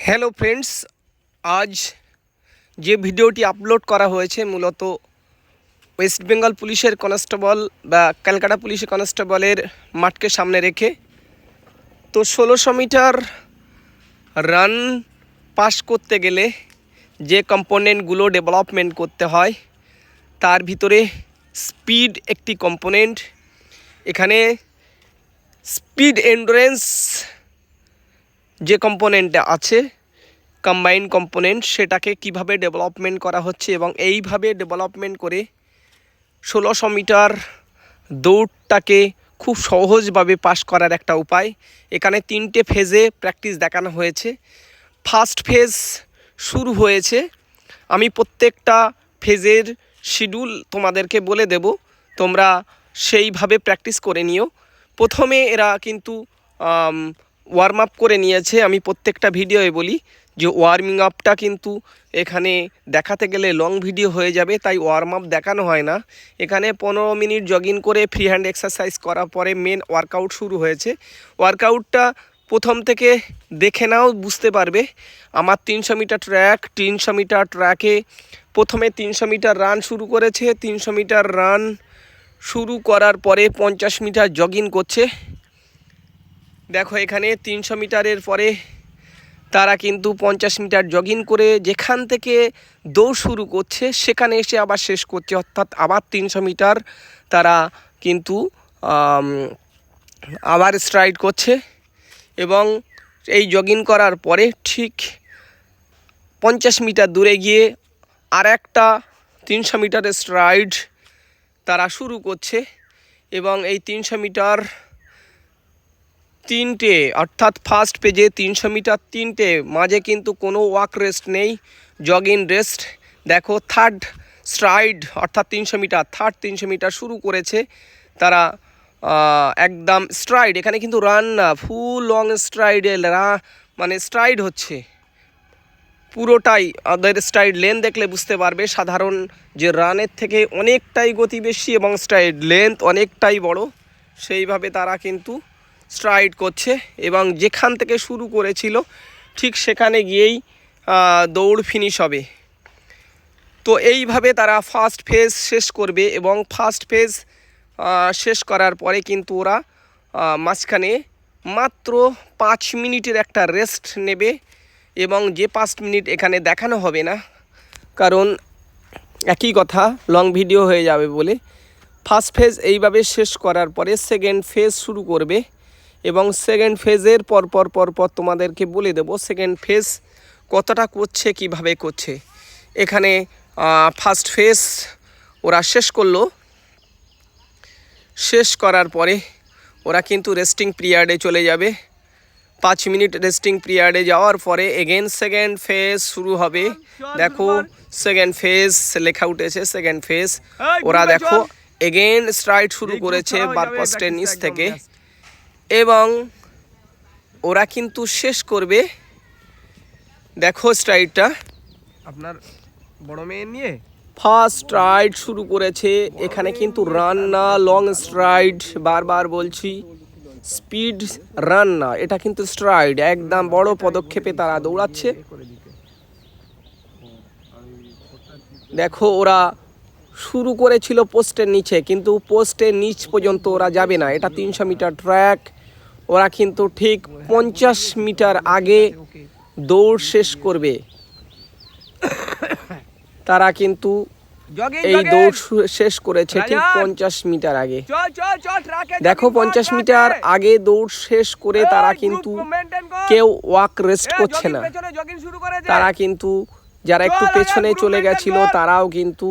Hello friends, আজ যে ভিডিওটি আপলোড করা হয়েছে মূলত ওয়েস্ট বেঙ্গল পুলিশের কনস্টেবল বা ক্যালকাটা পুলিশের কনস্টেবলের মাঠকে সামনে রেখে। তো 1600 মিটার রান পাস করতে গেলে যে কম্পোনেন্টগুলো ডেভেলপমেন্ট করতে হয় তার ভিতরে স্পিড একটি কম্পোনেন্ট। এখানে স্পিড এন্ডুরেন্স যে কম্পোনেন্টটা আছে, কম্বাইন কম্পোনেন্ট, সেটাকে কিভাবে ডেভেলপমেন্ট করা হচ্ছে এবং এইভাবে ডেভেলপমেন্ট করে 1600 মিটার দৌড়টাকে খুব সহজভাবে পাস করার একটা উপায়। এখানে 3টে ফেজে প্র্যাকটিস দেখানো হয়েছে। ফার্স্ট ফেজ শুরু হয়েছে, আমি প্রত্যেকটা ফেজের শিডিউল তোমাদেরকে বলে দেব, তোমরা সেইভাবে প্র্যাকটিস করে নিও। প্রথমে এরা কিন্তু ওয়ার্ম আপ করে নিয়েছে। আমি প্রত্যেকটা ভিডিওয়ে বলি যে ওয়ার্মিং আপটা কিন্তু এখানে দেখাতে গেলে লং ভিডিও হয়ে যাবে, তাই ওয়ার্ম আপ দেখানো হয় না। এখানে 15 মিনিট জগিং করে ফ্রি হ্যান্ড এক্সারসাইজ করার পরে মেন ওয়ার্কআউট শুরু হয়েছে। ওয়ার্কআউটটা প্রথম থেকে দেখে নাও, বুঝতে পারবে। আমার 300 মিটার ট্র্যাক, 300 মিটার ট্র্যাকে প্রথমে 300 মিটার রান শুরু করেছে। 300 মিটার রান শুরু করার পরে 50 মিটার জগিং করছে। দেখো এখানে 300 মিটারের পরে তারা কিন্তু 50 মিটার জগিং করে যেখান থেকে দৌড় শুরু করছে সেখানে এসে আবার শেষ করছে, অর্থাৎ আবার 300 মিটার তারা কিন্তু আবার স্ট্রাইড করছে। এবং এই জগিং করার পরে ঠিক 50 মিটার দূরে গিয়ে আর একটা 300 মিটারের স্ট্রাইড তারা শুরু করছে। এবং এই 300 মিটার 3টে, অর্থাৎ ফার্স্ট পেজে 300 মিটার 3টে, মাঝে কিন্তু কোনো ওয়াক রেস্ট নেই, জগিং রেস্ট। দেখো থার্ড স্ট্রাইড অর্থাৎ 300 মিটার, থার্ড 300 মিটার শুরু করেছে তারা একদম স্ট্রাইড। এখানে কিন্তু রান না, ফুল লং স্ট্রাইডে মানে স্ট্রাইড হচ্ছে পুরোটাই। ওদের স্ট্রাইড লেন দেখলে বুঝতে পারবে, সাধারণ যে রানের থেকে অনেকটাই গতি বেশি এবং স্ট্রাইড লেন্থ অনেকটাই বড়। সেইভাবে তারা কিন্তু স্ট্রাইড করছে এবং যেখান থেকে শুরু করেছিল ঠিক সেখানে গিয়েই দৌড় ফিনিশ হবে। তো এইভাবে তারা ফার্স্ট ফেজ শেষ করবে এবং ফার্স্ট ফেজ শেষ করার পরে কিন্তু ওরা মাঝখানে মাত্র 5 মিনিটের একটা রেস্ট নেবে। এবং যে 5 মিনিট এখানে দেখানো হবে না, কারণ একই কথা লং ভিডিও হয়ে যাবে বলে। ফার্স্ট ফেজ এইভাবে শেষ করার পরে সেকেন্ড ফেজ শুরু করবে এবং সেকেন্ড ফেজের পরপর তোমাদেরকে বলে দেব সেকেন্ড ফেজ কতটা করছে, কিভাবে করছে। এখানে ফার্স্ট ফেজ ওরা শেষ করলো। শেষ করার পরে ওরা কিন্তু রেস্টিং পিরিয়ডে চলে যাবে। 5 মিনিট রেস্টিং পিরিয়ডে যাওয়ার পরে এগেন সেকেন্ড ফেজ শুরু হবে। দেখো সেকেন্ড ফেজ লেখা উঠেছে, সেকেন্ড ফেজ। ওরা দেখো এগেন স্ট্রাইড শুরু করেছে বারপোস্টের নিচ থেকে এবং ওরা কিন্তু শেষ করবে। দেখো স্ট্রাইডটা আপনার বড় মেয়ে নিয়ে ফার্স্ট স্ট্রাইড শুরু করেছে। এখানে কিন্তু রান না, লং স্ট্রাইড, বারবার বলছি স্পিড রান না, এটা কিন্তু স্ট্রাইড, একদম বড় পদক্ষেপে তারা দৌড়াচ্ছে। দেখো ওরা শুরু করেছিল পোস্টের নিচে, কিন্তু পোস্টের নিচ পর্যন্ত ওরা যাবে না। এটা 300 মিটার ট্র্যাক, ওরা কিন্তু ঠিক 50 মিটার আগে দৌড় শেষ করবে। তারা কিন্তু এই দৌড় শেষ করেছে ঠিক 50 মিটার আগে। দেখো 50 মিটার আগে দৌড় শেষ করে তারা কিন্তু কেউ ওয়াক রেস্ট করছে না। তারা কিন্তু যারা একটু পেছনে চলে গেছিল তারাও কিন্তু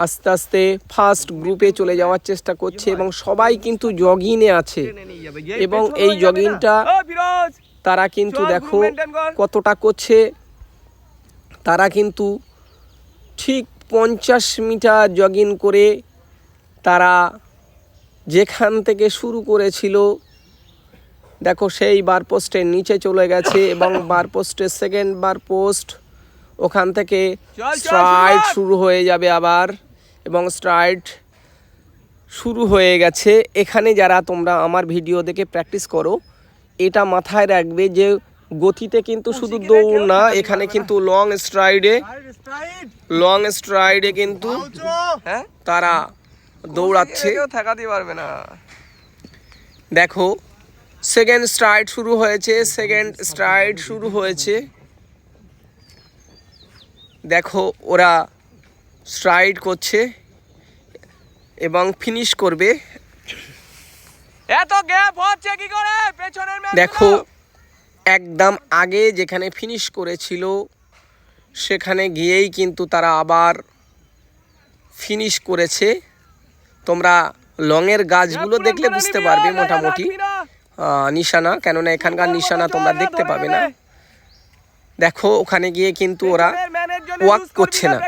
আস্তে আস্তে ফার্স্ট গ্রুপে চলে যাওয়ার চেষ্টা করছে এবং সবাই কিন্তু জগিংয়ে আছে। এবং এই জগিংটা তারা কিন্তু দেখো কতটা করছে। তারা কিন্তু ঠিক 50 মিটার জগিং করে তারা যেখান থেকে শুরু করেছিল দেখো সেই বার পোস্টের নিচে চলে গেছে এবং বার পোস্টের সেকেন্ড বার পোস্ট, ওখান থেকে স্ট্রাইড শুরু হয়ে যাবে আবার এবং স্ট্রাইড শুরু হয়ে গেছে। এখানে যারা তোমরা আমার ভিডিও দেখে প্র্যাকটিস করো, এটা মাথায় রাখবে যে গতিতে কিন্তু শুধু দৌড় না, এখানে কিন্তু লং স্ট্রাইডে কিন্তু তারা দৌড়াচ্ছে। ঠেকাতে পারবে না। দেখো সেকেন্ড স্ট্রাইড শুরু হয়েছে। দেখো ওরা স্ট্রাইড করছে এবং ফিনিশ করবে। এত গ্যাপ হচ্ছে কি করে? পেছনের ম্যান দেখো একদম আগে যেখানে ফিনিশ করেছিল সেখানে গিয়েই কিন্তু তারা আবার ফিনিশ করেছে। তোমরা লংয়ের গাছগুলো দেখলে বুঝতে পারবে মোটামুটি নিশানা, কেননা এখানকার নিশানা তোমরা দেখতে পাবে না। দেখো ওখানে গিয়ে কিন্তু ওরা ওয়াক করছে না,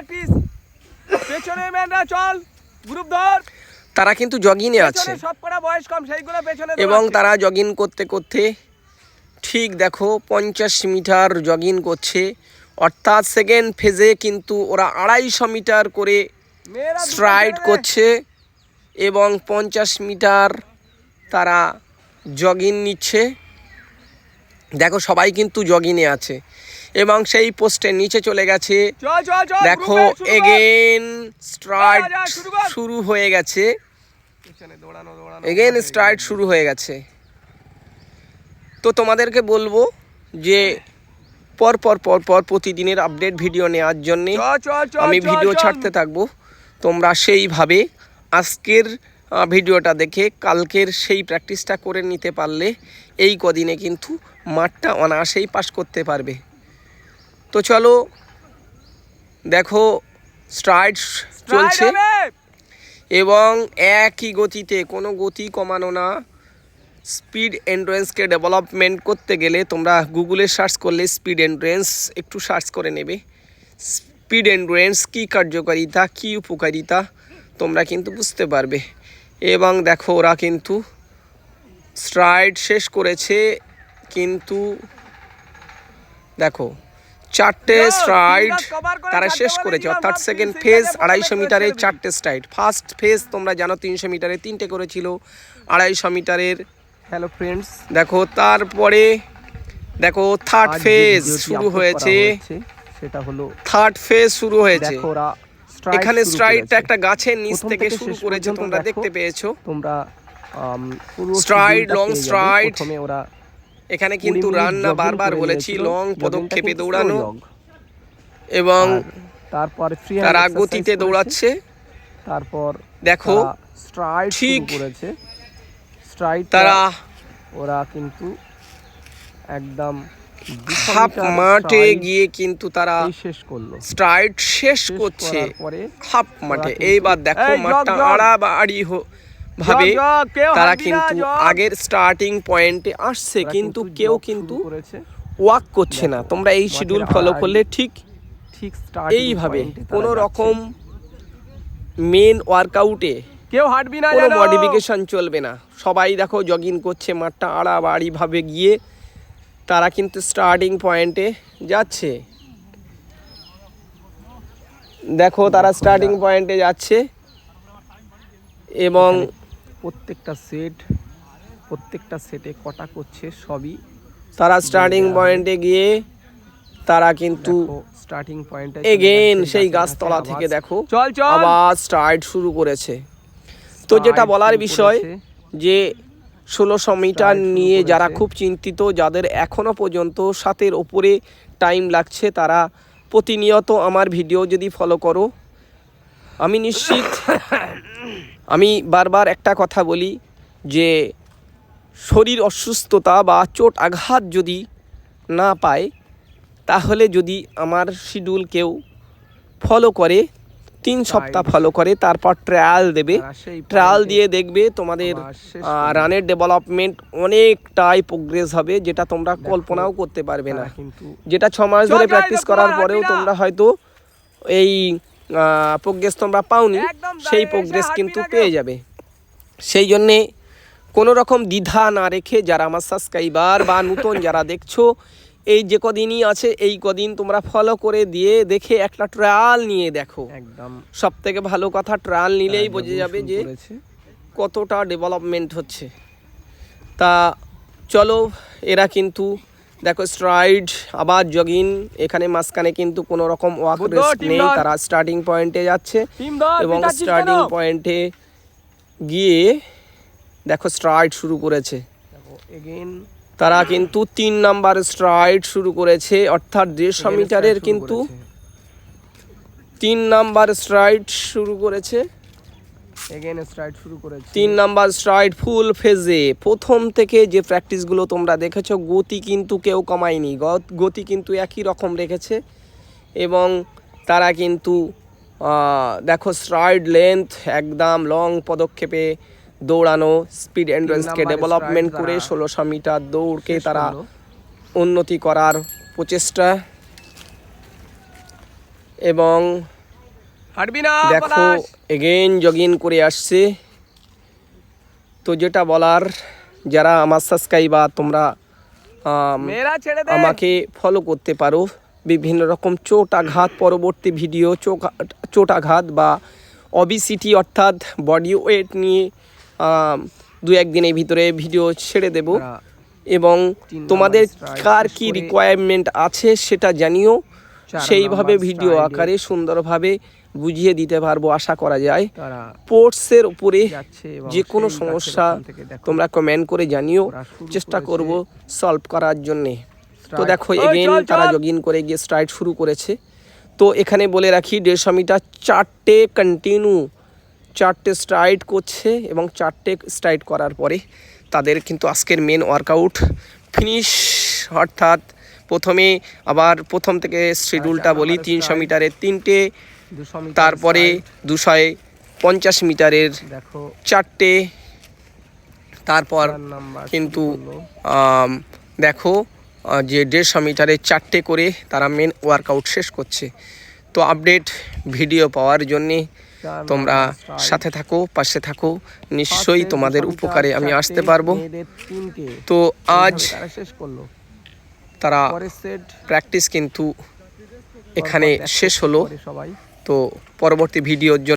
পেছনের ম্যানরা চল গ্রুপ ধর। তারা কিন্তু জগিংয়ে আছে সবকটা বয়স কম, সেইগুলো পেছনে এবং তারা জগিং করতে করতে ঠিক দেখো 50 মিটার জগিং করছে। অর্থাৎ সেকেন্ড ফেজে কিন্তু ওরা 250 মিটার করে স্ট্রাইড করছে এবং 50 মিটার তারা জগিং নিচ্ছে। দেখো সবাই কিন্তু জগিংয়ে আছে এবং সেই পোস্টের নিচে চলে গেছে। দেখো এগেন স্ট্রাইড শুরু হয়ে গেছে, তো তোমাদেরকে বলবো যে পর প্রতিদিনের আপডেট ভিডিও নেওয়ার জন্যে আমি ভিডিও ছাড়তে থাকবো। তোমরা সেইভাবে আজকের ভিডিওটা দেখে কালকের সেই প্র্যাকটিসটা করে নিতে পারলে এই কদিনে কিন্তু মাঠটা অনায়াসেই পাস করতে পারবে। তো চলো দেখো স্ট্রাইড চলছে এবং একই গতিতে, কোনো গতি কমানো না। স্পিড এন্ডুরেন্সকে ডেভেলপমেন্ট করতে গেলে তোমরা গুগলে সার্চ করলে স্পিড এন্ডুরেন্স একটু সার্চ করে নেবে। স্পিড এন্ডুরেন্স কী কার্যকারিতা, কী উপকারিতা তোমরা কিন্তু বুঝতে পারবে। এবং দেখো ওরা কিন্তু স্ট্রাইড শেষ করেছে, কিন্তু দেখো 4টে স্ট্রাইড তারা শেষ করেছে। অর্থাৎ সেকেন্ড ফেজ 250 মিটারে 4টে স্ট্রাইড। ফার্স্ট ফেজ তোমরা জানো 300 মিটারে 3টে করেছিল, 250 মিটারের। হ্যালো ফ্রেন্ডস, দেখো তারপরে দেখো থার্ড ফেজ শুরু হয়েছে। সেটা হলো থার্ড ফেজ শুরু হয়েছে। এখানে স্ট্রাইডটা একটা গাছের নিচ থেকে শুরু করেছে, তোমরা দেখতে পেয়েছো। তোমরা স্ট্রাইড, লং স্ট্রাইড। ওরা এখানে কিন্তু রান না, বারবার বলেছি লং পদক্ষেপে দৌড়ানো এবং তারপর তারা গতিতে দৌড়াচ্ছে। তারপর দেখো স্ট্রাইড ঠিক করেছে, স্ট্রাইড তারা ওরা কিন্তু একদম হাফ মাঠে গিয়ে কিন্তু তারা শেষ করলো, স্ট্রাইড শেষ করছে হাফ মাঠে। এইবার দেখো মাঠটা আড়াআড়ি ভাবে তারা কিন্তু আগের স্টার্টিং পয়েন্টে আসছে, কিন্তু কেউ কিন্তু ওয়াক করছে না। তোমরা এই শিডিউল ফলো করলে ঠিক এইভাবে কোনো রকম মেন ওয়ার্কআউটে কেউ হাঁটবি না, কোনো মডিফিকেশন চলবে না। সবাই দেখো জগিং করছে, মাঠটা আড়াআড়ি ভাবে গিয়ে তারা কিন্তু স্টার্টিং পয়েন্টে যাচ্ছে। দেখো তারা স্টার্টিং পয়েন্টে যাচ্ছে এবং প্রত্যেকটা সেটে কটা করছে সবই তারা স্টার্টিং পয়েন্টে গিয়ে তারা কিন্তু স্টার্টিং পয়েন্টে এগেইন সেই গাছতলা থেকে দেখো আবার স্টার্ট শুরু করেছে। তো যেটা বলার বিষয় যে 1600 মিটার নিয়ে যারা খুব চিন্তিত, যাদের এখনো পর্যন্ত 7-এর ওপরে টাইম লাগছে, তারা প্রতিনিয়ত আমার ভিডিও যদি ফলো করো, আমি নিশ্চিত আমি বারবার একটা কথা বলি যে শরীর অসুস্থতা বা চোট আঘাত যদি না পায়, তাহলে যদি আমার শিডিউল কেউ ফলো করে 3 সপ্তাহ ফলো করে, তারপর ট্রায়াল দেবে, ট্রায়াল দিয়ে দেখবে তোমাদের রানের ডেভেলপমেন্ট অনেকটাই প্রোগ্রেস হবে, যেটা তোমরা কল্পনাও করতে পারবে না। যেটা 6 মাস ধরে প্র্যাকটিস করার পরেও তোমরা হয়তো এই প্রোগ্রেস তোমরা পাওনি, সেই প্রোগ্রেস কিন্তু পেয়ে যাবে। সেই জন্যে কোনো রকম দ্বিধা না রেখে যারা আমার সাবস্ক্রাইবার বা নতুন যারা দেখছো, এই যে কদিনই আছে এই কদিন তোমরা ফলো করে দিয়ে দেখে একটা ট্রায়াল নিয়ে দেখো। একদম সব থেকে ভালো কথা, ট্রায়াল নিলেই বোঝা যাবে যে কতটা ডেভেলপমেন্ট হচ্ছে। তা চলো, এরা কিন্তু দেখো স্ট্রাইড আবার জগিং, এখানে মাঝখানে কিন্তু কোনো রকম ওয়াক বুদ্ধ, রেস্ট টিম নেই, ধর। তারা স্টার্টিং পয়েন্টে যাচ্ছে টিম ধর, এবং পিটাচ্ছিস স্টার্টিং কেন? পয়েন্টে গিয়ে দেখো স্ট্রাইড শুরু করেছে। দেখো এগেইন তারা কিন্তু 3 নাম্বার স্ট্রাইড শুরু করেছে, অর্থাৎ 150 মিটারের কিন্তু 3 নাম্বার স্ট্রাইড শুরু করেছে। এগেইন স্ট্রাইড শুরু করেছে। 3 নাম্বার স্ট্রাইড ফুল ফেজে। প্রথম থেকে যে প্র্যাকটিসগুলো তোমরা দেখেছো, গতি কিন্তু কেউ কমায়নি, গতি কিন্তু একই রকম রেখেছে এবং তারা কিন্তু দেখো স্ট্রাইড লেন্থ একদম লং পদক্ষেপে দৌড়ানো, স্পিড এন্ডুরেন্সকে নাম্বার ডেভেলপমেন্ট stride করে তারা 1600 মিটার দৌড়কে শেষ তারা করলো। উন্নতি করার প্রচেষ্টা। এবং হাঁটবি না দেখো পলাশ। এগেইন জগিং করে আসছে। তো যেটা বলার, যারা আমার সাবস্ক্রাইবার তোমরা মেয়েরা ছেড়ে দে। আমাকে ফলো করতে পারো, বিভিন্ন রকম চোট আঘাত পরবর্তী ভিডিও, চোট আঘাত বা অবিসিটি অর্থাৎ বডি ওয়েট নিয়ে 2-1 দিনের ভিতরে ভিডিও ছেড়ে দেব তারা এবং 3 তোমাদের নাম্বার stride কার শেষ কি করে রিকোয়ারমেন্ট আছে সেটা জানিও, 4 সেইভাবে নাম্বার ভিডিও stride-এ আকারে সুন্দরভাবে বুঝিয়ে দিতে পারবো আশা করা যায়। তারা স্পোর্টসের উপরে যাচ্ছে এবং যে কোনো সেই গাছের সমস্যা ওখান থেকে দেখো তোমরা কমেন্ট করে জানিও, ওরা শুরু চেষ্টা করেছে করব সলভ করার জন্যে। তো stride। দেখো ওই এগেইন চল, তারা চল। জগিং করে গিয়ে স্ট্রাইড শুরু করেছে। তো এখানে বলে রাখি 150 মিটার 4টে কন্টিনিউ 4টে স্ট্রাইড করছে এবং 4টে স্ট্রাইড করার পরে তাদের কিন্তু আজকের মেন ওয়ার্কআউট ফিনিশ। অর্থাৎ প্রথমে আবার প্রথম থেকে শিডিউলটা বলি, 300 মিটারের 3টে, 200 মিটার তারপরে stride। 250 মিটারের দেখো 4টে, তারপর 4 নাম্বার কিন্তু শুরু করলো। দেখো যে 150 মিটারে 4টে করে তারা মেন ওয়ার্কআউট শেষ করছে। তো আপডেট ভিডিও পাওয়ার জন্যে 4 তোমরা নাম্বার stride। সাথে থাকো, পাশে থাকো, নিশ্চয়ই ফার্স্টে তোমাদের 200 উপকারে মিটার আমি 4টে, আসতে পারবো। মেয়েদের 3টে। তো আজ এইভাবে তারা শেষ করলো। তারা পরের সেট প্র্যাকটিস কিন্তু এখানে শেষ হলো। সবাই তো পরবর্তী ভিডিওর জন্য